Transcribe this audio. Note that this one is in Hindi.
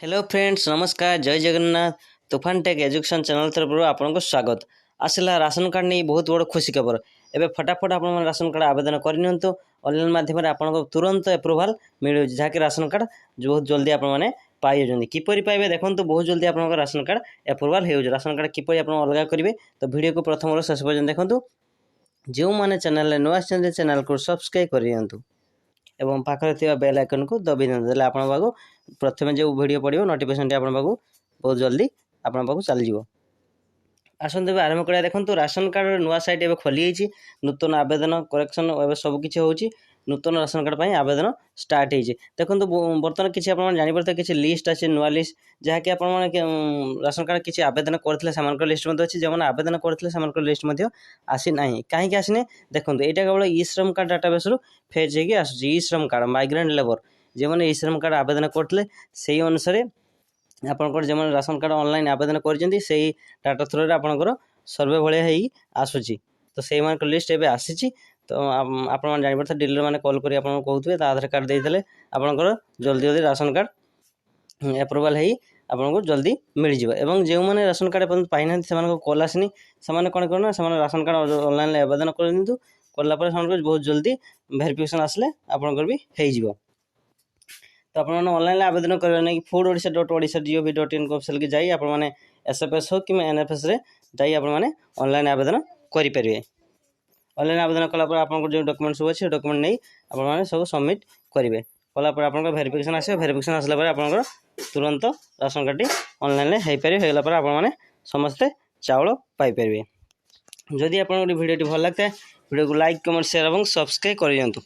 हेलो फ्रेंड्स नमस्कार जय जगन्नाथ तुफान टेक एजुकेशन चैनल तरफ आपको स्वागत आसला राशन कार्ड नहीं बहुत बड़ खुशी खबर एवं फटाफट आप राशन कार्ड आवेदन करनी ऑनलाइन माध्यम आपको तुरंत एप्रुवाल मिल जहाँकि राशन कार्ड बहुत जल्दी आपने पाई किपर पाइबे देखो बहुत जल्दी आप राशन कार्ड एप्रुवाल हो राशन कार्ड किपर आप अलग करेंगे तो वीडियो को प्रथम शेष पर्यटन देखूँ जो मैंने चैनल नुआ चैनल को सब्सक्राइब कर एवं पाखरे थिबा बेल आइकन को दबी देले आपन पाखु प्रथमे जो वीडियो पड़ियो नोटिफिकेशन टी आपन पाखु बहुत जल्दी आपन पाखु चली जिवो। आसन देबे आरंभ करिया देखंतु राशन कार्ड नुआ साइट एबे खोली आइछि नूतन आवेदन करेक्शन एबे सब किछि होछि नूतन राशन कार्ड पई आवेदन स्टार्ट होइछि देखंतु बर्तमान किछि आपन जानि परते किछि लिस्ट अछि नुआ लिस्ट जहाँकि आपन माने राशन कार्ड किछि आवेदन करथिले सामानक लिस्ट मध्ये अछि जेमन आवेदन करथिले सामानक लिस्ट मध्ये आसी नाही काहे कि आसिने देखंतु एटा केवल ई श्रम कार्ड डाटाबेस रु फेच हेकि आसुछि ई श्रम कार्ड माइग्रेंट लेबर जेमन ई श्रम कार्ड आवेदन करथिले सेही अनुसार आपनकर जेमन राशन कार्ड ऑनलाइन आवेदन करजंती सेही डाटा थ्रू रे आपनकर सर्वे भलिया हेई आसुछि तो सेही मान लिस्ट एबे आसीछि तो आपण मान जानि परथे डीलर माने कॉल करी आपन कहउथबे ता आधार कार्ड देइतले आपनकर जल्दी जल्दी राशन कार्ड एप्रुवाल हेई आपनको जल्दी मिल जिवो एवं जे माने राशन कार्ड अपन पाइना सेमान कॉल आसनी सेमाने कोन करना सेमाने राशन कार्ड ऑनलाइन आवेदन करनितु करला पर सेमान बहुत जल्दी वेरिफिकेशन आसले आपनकर भी हेई जिवो। तो आप ऑनलाइन आवेदन करेंगे नहीं foododisha.odisha.gov.in को वेबसाइट की जाई आप एसएफएस हो कि एनएफएस रे जाई आप ऑनलाइन आवेदन करेंगे। ऑनलाइन आवेदन कलापर आपन जो डॉक्यूमेंट सब अच्छे डॉक्यूमेंट नहीं आप सब सबमिट करेंगे कलापर आप वेरिफिकेशन आसे वेरिफिकेशन आसला आप तुरंत राशन कार्ड ऑनलाइन हो पारे आप समस्ते चाउल पाइपर जदि आप वीडियो भल लगता है वीडियो को लाइक कमेंट शेयर और सब्सक्राइब कर दियंतु।